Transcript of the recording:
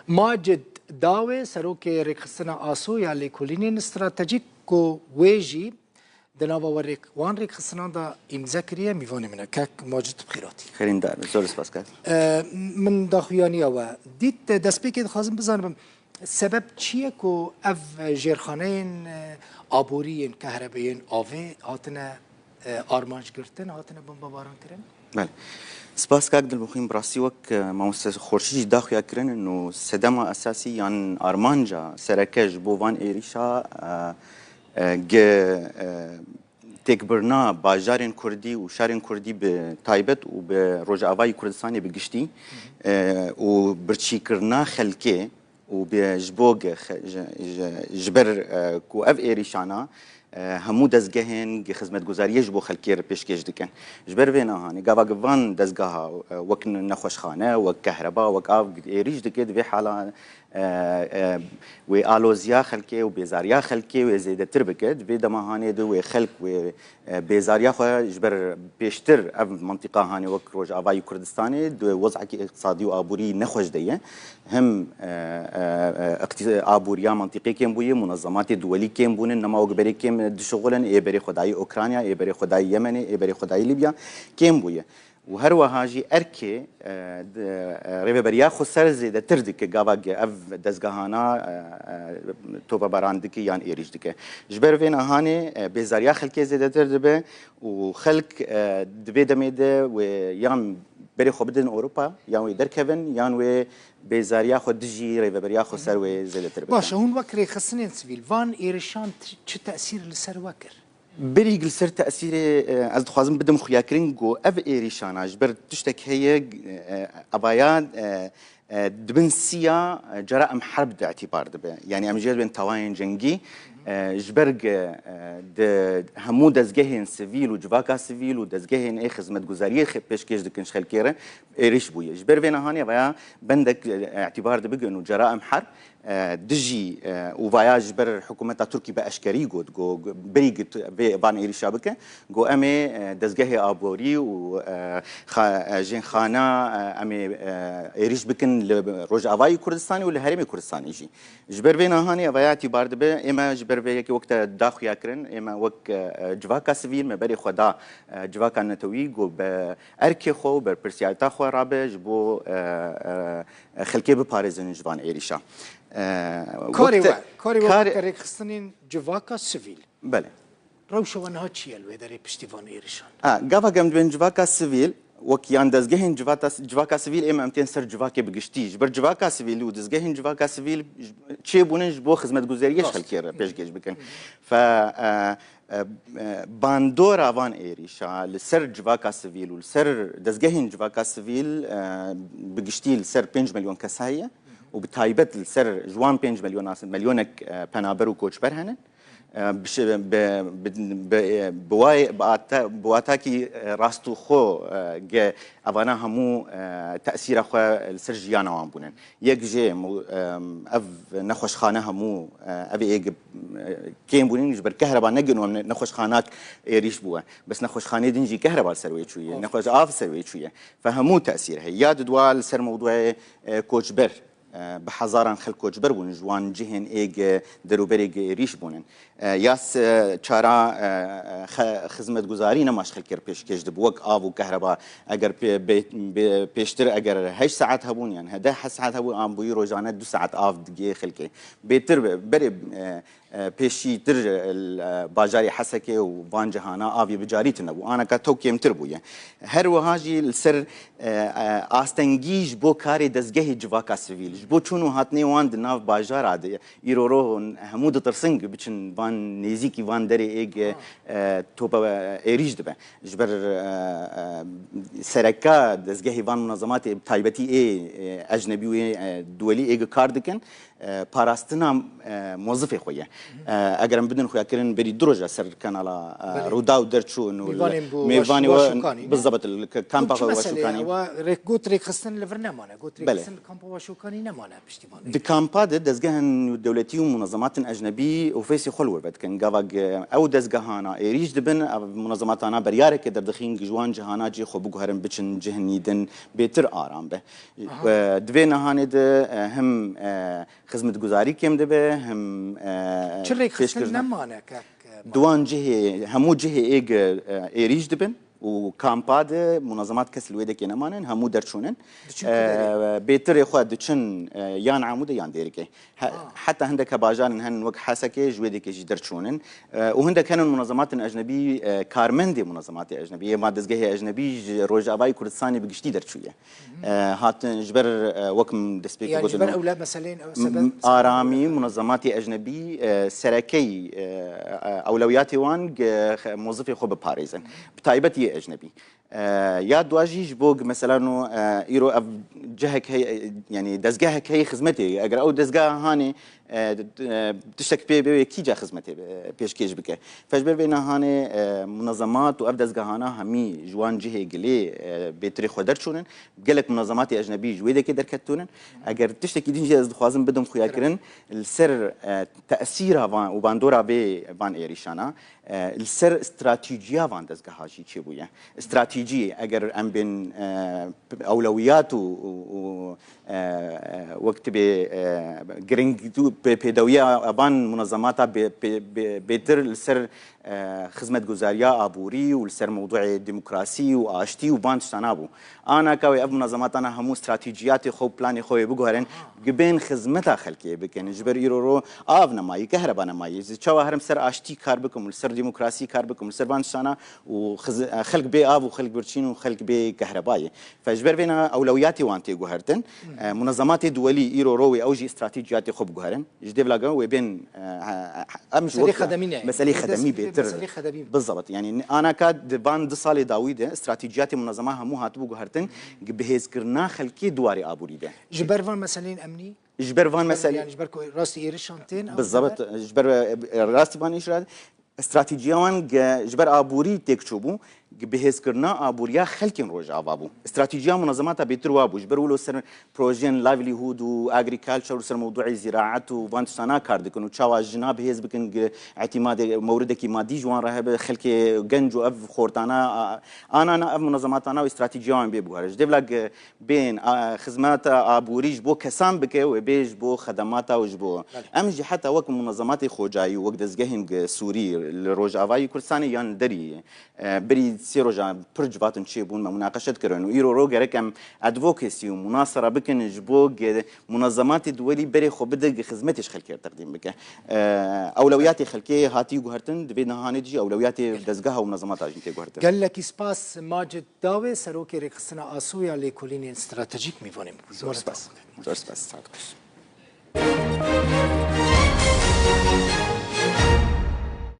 ماجد داوي سروك ريخصنا آسو يا ليكولينين استراتيجيك كو ويجي دنابا وريك وان ريخصنا دا إمزاكريا ميفاني منا كاك ماجد بخيراتي خيرين دار زور سپاس كات من داخوياني أوا ديت دسبيكي خازم بزانم السبب چیه کو اف جرخانين آبورين كهربائيين آوه هاتنا آرمانج گرتن هاتنا بمباران کرن؟ بله سپاس كات دل بخيم براسي وك مؤسسة خورشيد داخل يكرن إنه سدما أساسي يعني أرمانجا سركج بوفان إيريشا ج تكبرنا باجارين كردي وشارين كردي بتايبت وبروجاواي كردستاني بقشتي وبرشيكرنا خلكي وبجبوغ جبر كو اف ايريشانا همو دزگهن خدمت گزاری جبو خلکیر پیشکش دکن جبر وینا هانی گاواگوان دزگاه وک نخوشخانه وک کهربا وک آف ایریج دکید وی حالا و آلوزیا خلکی و بیزاریا خلکی و زیاده تر بکد وی دماهانی دو و خلک و بیزاریا خو جبر پیشتر اف منطقه هانی وک روج آوای کردستانی دو وضع کی اقتصادی و آبوری نخوش دیه هم آبوریا منطقی کم بویه منظمات دولی کم بونه نما وگبری کم دشغلن ای بری خدای اوکراینیا ای بری خدای یمن ای بری خدای لیبیا کم بویه و هر وهاجي اركي ريبريا خسر زيد تردك جاواج اف دزگاهانا توبا براندك يان ايريجدك جبر فين هاني بزاريا خلك زيد تردبه وخلق دبي دميده ويان بري خبدن اوروبا يان وي دركفن يان وي بزاريا خد دجي ريبريا خسر وي زيد تربه باش هون وكري خصني سيفيل فان ايريشان شو تاثير لسر وكر بريق لسر تأثير از دخوازم بدم خياكرين جو اف ايريشانا جبر تشتك هي ابايا دبنسيا جرائم حرب ده اعتبار دبه يعني امجاد بين تواين جنگي جبرگ همو دزگهن سیویل و جواکا سیویل و دزگهن ای خدمت گزاری پیشکش دکن شخلکیره ایریش بویه جبر وینا هانی ویا بندک اعتبار دبگ انه جرائم حرب دجي وفايا جبر حكومة تركي بأشكري جود جو بريق بان إيريشا بك جو أمي دزجه أبوري و جين خانة أمي إيريش بكن لرجعواي كردستاني ولا هرمي كردستاني يجي جبر بينا هاني فايا اعتبار دبه إما جبر بيا كي وقت داخل يكرن إما وقت جواكا سفير ما بري خدا جواكا نتوي جو بأركي خو بربرسياتا خو رابع جبو خلكي بباريزن جوان إيريشا كاري خصنين جواكا سيفيل بله روشو وانها تشيل ويدري بشتيفان ايريشان قافا قمت بين جواكا سيفيل وكيان دزگهن جواكا سيفيل اما امتين سر جواكا بگشتي جبر جواكا سيفيل و دزگهن جواكا سيفيل چه بونن بو خدمت گزاريش خلكير پیشگش بكن ف باندورا وان ايريشا لسر جواكا سيفيل ولسر دزگهن جواكا سيفيل بگشتي لسر 5 مليون كسايه وبتايبت السر جوان 5 مليونك بنابر وكوتشبر هنن بواتاكي راستو خو ج افانا همو تاثير خو السر جيانا وان بونن يك جي اف نخوش خانه همو ابي ايج كيم بونين جبر كهرباء نجنو نخوش خانات ريش بوا بس نخوش خانه دنجي كهرباء سروي شويه نخوش اف سروي شويه فهمو تاثير هي ياد دوال سر موضوع كوتشبر بحزاران خلق جبر بون جوان جهن ایگ دروبرگ ریش بونن یاس چارا خدمت گزاری نماش خلق پیشکش دب وق آب و کهرباء اگر پیشتر اگر 8 ساعت هبون يعني هدا 8 ساعت هبون ام بوی روزانه 2 ساعت آب دقیقه خلقه بهتر بری پیشی تر باجاری حسکه و وان جهانا آبی بجاری تنبو آنا کاتو کم تر بویه هر وهاجی السر آستنگیج بو کاری دزگه جواکا سیویل بو چونو هاتنی وان دناف باجار عادی ایرورو همود ترسنگ بچن وان نیزیکی وان دری ایگ توپا ایریج دبه جبر سرکا دزگه وان منظمات تایبتی ای اجنبی و دولی ایگ کار دکن پاراستنا موظف خویه اگرم بدن خویا کرن بری دروجه سر کانالا رودا و درچو میوانی بالضبط کامپا واشوکانی و گوت رخصتن لور نمانه گوت رخصتن کامپا واشوکانی نمانه پشتیبانی بكامبا دزجهن دولتي ومنظمات أجنبية وفيسي خلوة بدكن جاواج أو دزجهانا إيريج دبن منظمات أنا بريارة كدر دخين جوان جهانا جي خبوج هرم بتشن جهنيدن بيتر آرام به دبنا هاند هم خدمة جزاري كم دبه هم شريك خصنا نمانه دوان جهة همو جهة إيريج دبن وكامباد منظمات كسل ويدك ينمانن همو درشونن بيتر خو دچن يان عمود يان ديركي حتى هندك باجان هن وق حسكه جويدك جي درشونن وهندك كانوا منظمات اجنبي كارمندي منظمات اجنبيه ما دزغه اجنبي روجاباي كردستاني بغشتي درشويه هات جبر وكم دسبيك يعني جبر اولاد مثلا سبب ارامي منظمات اجنبي سركي اولوياتي وان موظفي خو بباريزن بتايبتي اجنبي يا دواجيش بوج مثلا ايرو جهك هي يعني دزجهك هي خدمتي اقرا او دزجه هاني تشتك بي كي جا خدمتي بيش كيش بك فجبر بينا هاني منظمات وابدا دزجهانا همي جوان جهه قلي بيتري خدر شونن قالك منظمات اجنبي جويده كدر كتونن اگر تشتكي دي خوازم بدهم خويا كرن السر تاثيرها وباندورا بي بان ايريشانا السر استراتيجيه فان دزجهاشي تشي بويا استراتيجيه اگر ام بين اولويات و وقت جرينج بيدوية أبان منظماتها بيتر السر خدمة جزارية أبوري والسر موضوع الديمقراطي وآشتي وبان تشتنابو أنا كوي أب منظمات أنا همو استراتيجياتي خو بلاني خوي بجوهرن جبين خدمتها خلقية بكن جبر يرورو آفنا ماي كهربانا ماي شوا هرم سر آشتي كار بكم والسر ديمقراطي كار بكم والسر بان تشتنا وخلق بي آب وخلق برشين وخلق بي كهربائي فجبر بينا أولوياتي وانتي جوهرتن منظمات دولي يرورو أوجي استراتيجياتي خو بجوهرن جديف لاجا وبين أمش مسألة خدمية بيتر بالضبط يعني أنا كاد بان دصالي داويدة استراتيجيات منظمة مو هاتبو جهرتن بهيز كرنا خلكي دواري أبوري ده جبرفان مثلا أمني جبرفان مثلا يعني جبر راستي إيرشانتين بالضبط جبر راستي بان إيشراد استراتيجيان جبر أبوري تكشوبو بهز كرنا أبوريا خلكين روج أبابو استراتيجية منظمات بيتر وابو جبر ولو سر بروجين لايفليهود وأغريكالتشر وسر موضوع الزراعة وفانتشانا كاردكن وشوا جناب هز بكن اعتماد موردك مادي جوان رهب خلك جنج وأف خورتانا أنا أف منظماتنا واستراتيجيان بيبوهرج دبلك بين خدمات أبوريج بو كسام بك وبيج بو خدمات وجبو أمجي حتى وقت منظمات خوجاي وقت دزجهن سوري الروج أفاي كرساني يان دري بري سيروجا برجباتن شيبون مناقشة كرنو إيرو روجا ركم أدفوكسي ومناصرة بكن جبوج منظمات دولي بري خو بدك خدمتش خلكي تقديم بك أولوياتي خلكي هاتي جوهرتن دبينا هانجي أولوياتي دزجها ومنظمات أجنتي جوهرتن قال لك إسباس ماجد داوي سروكي رخصنا آسويا لكلين استراتيجيك ميفونم زور سباس